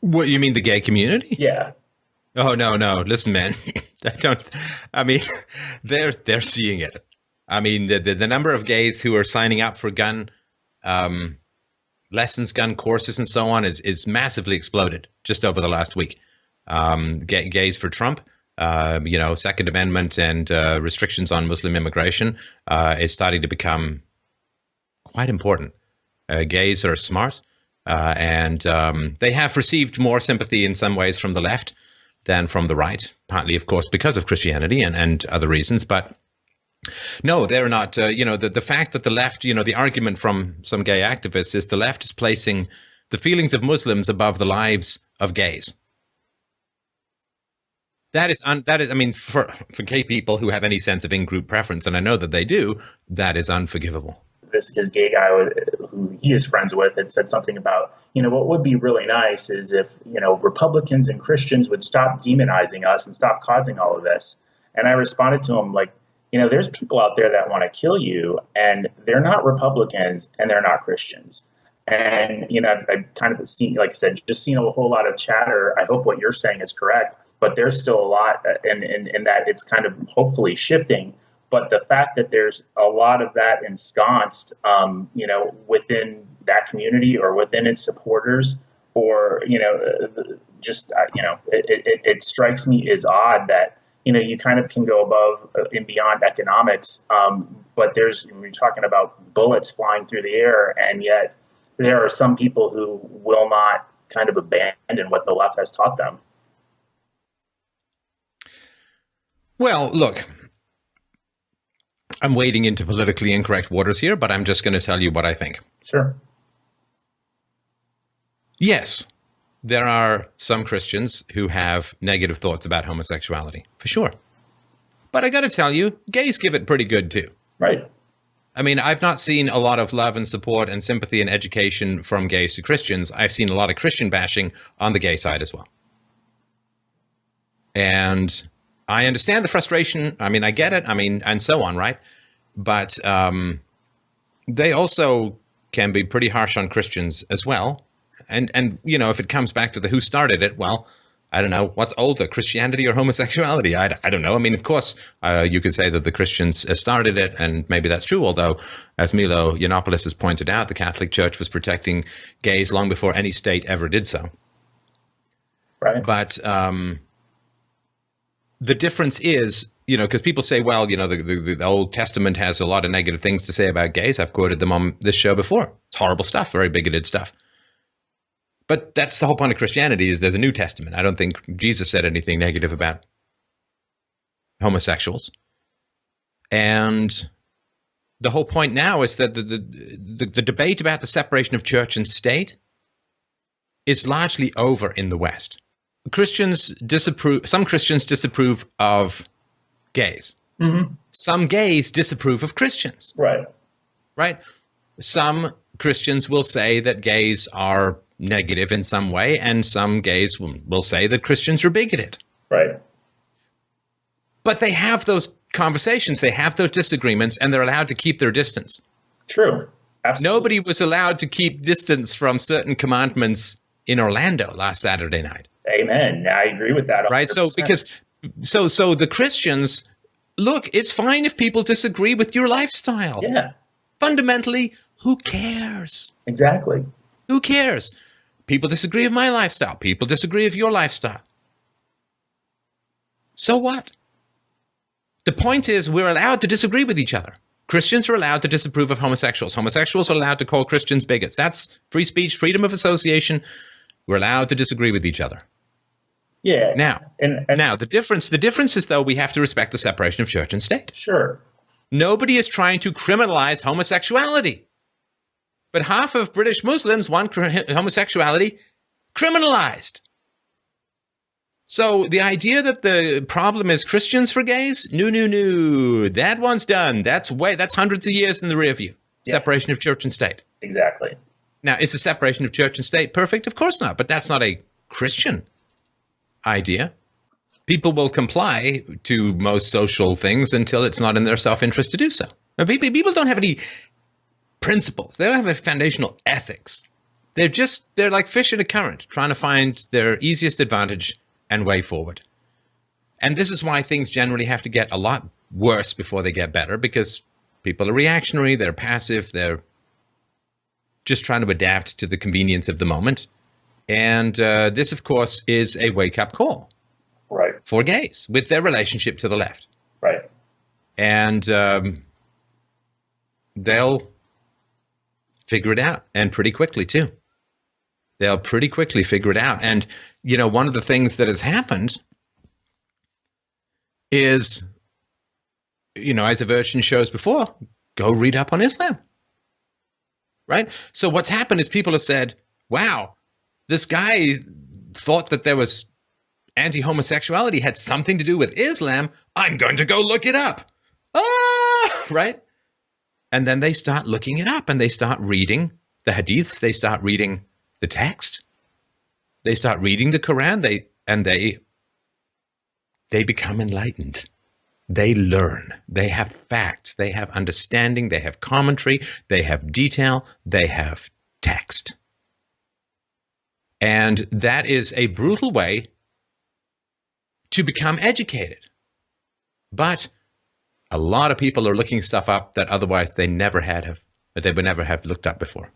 What, you mean the gay community? Yeah. Oh, no. Listen, man. I mean, they're seeing it. I mean, the number of gays who are signing up for gun lessons, gun courses, and so on is massively exploded just over the last week. Gays for Trump, Second Amendment and restrictions on Muslim immigration is starting to become quite important. Gays are smart, and they have received more sympathy in some ways from the left than from the right, partly, of course, because of Christianity and other reasons. But no, they're not. The fact that the left, the argument from some gay activists is the left is placing the feelings of Muslims above the lives of gays. That is, I mean, for gay people who have any sense of in-group preference, and I know that they do, that is unforgivable. His gay guy who he is friends with had said something about, what would be really nice is if, Republicans and Christians would stop demonizing us and stop causing all of this. And I responded to him like, there's people out there that want to kill you, and they're not Republicans and they're not Christians. And, I've kind of seen, like I said, just seen a whole lot of chatter. I hope what you're saying is correct, but there's still a lot in that it's kind of hopefully shifting. But the fact that there's a lot of that ensconced, within that community or within its supporters, or, it strikes me as odd that, you kind of can go above and beyond economics. But we're talking about bullets flying through the air, and yet there are some people who will not kind of abandon what the left has taught them. Well, look, I'm wading into politically incorrect waters here, but I'm just going to tell you what I think. Sure. Yes, there are some Christians who have negative thoughts about homosexuality, for sure. But I got to tell you, gays give it pretty good too. Right. I mean, I've not seen a lot of love and support and sympathy and education from gays to Christians. I've seen a lot of Christian bashing on the gay side as well. And I understand the frustration. I mean, I get it. I mean, and so on, right? But they also can be pretty harsh on Christians as well. And if it comes back to the who started it, well, I don't know, what's older, Christianity or homosexuality? I don't know. I mean, of course, you could say that the Christians started it, and maybe that's true, although, as Milo Yiannopoulos has pointed out, the Catholic Church was protecting gays long before any state ever did so. Right. But the difference is, because people say, well, the Old Testament has a lot of negative things to say about gays. I've quoted them on this show before. It's horrible stuff, very bigoted stuff. But that's the whole point of Christianity, is there's a New Testament. I don't think Jesus said anything negative about homosexuals. And the whole point now is that the debate about the separation of church and state is largely over in the West. Some Christians disapprove of gays. Mm-hmm. Some gays disapprove of Christians. Right. Some Christians will say that gays are negative in some way, and some gays will say that Christians are bigoted. Right. But they have those conversations, they have those disagreements, and they're allowed to keep their distance. True. Absolutely. Nobody was allowed to keep distance from certain commandments in Orlando last Saturday night. Amen. I agree with that. 100%. Right. So the Christians, look, it's fine if people disagree with your lifestyle. Yeah. Fundamentally, who cares? Exactly. Who cares? People disagree with my lifestyle. People disagree with your lifestyle. So what? The point is, we're allowed to disagree with each other. Christians are allowed to disapprove of homosexuals. Homosexuals are allowed to call Christians bigots. That's free speech, freedom of association. We're allowed to disagree with each other. Yeah. Now, the difference is, though, we have to respect the separation of church and state. Sure. Nobody is trying to criminalize homosexuality. But half of British Muslims want homosexuality criminalized. So the idea that the problem is Christians for gays? No. That one's done. That's hundreds of years in the rear view. Yeah. Separation of church and state. Exactly. Now, is the separation of church and state perfect? Of course not. But that's not a Christian idea. People will comply to most social things until it's not in their self-interest to do so. Now, people don't have any principles. They don't have a foundational ethics They're like fish in a current, trying to find their easiest advantage and way forward. And this is why things generally have to get a lot worse before they get better, because people are reactionary, they're passive, they're just trying to adapt to the convenience of the moment. And this, of course, is a wake-up call for gays with their relationship to the left. Right. And they'll figure it out, and pretty quickly, too. They'll pretty quickly figure it out. And, one of the things that has happened is, as a version shows before, go read up on Islam. Right? So what's happened is people have said, wow, this guy thought that there was anti-homosexuality had something to do with Islam. I'm going to go look it up. Right? And then they start looking it up, and they start reading the hadiths. They start reading the text. They start reading the Quran. They become enlightened. They learn. They have facts. They have understanding. They have commentary. They have detail. They have text. And that is a brutal way to become educated. But a lot of people are looking stuff up that otherwise they would never have looked up before.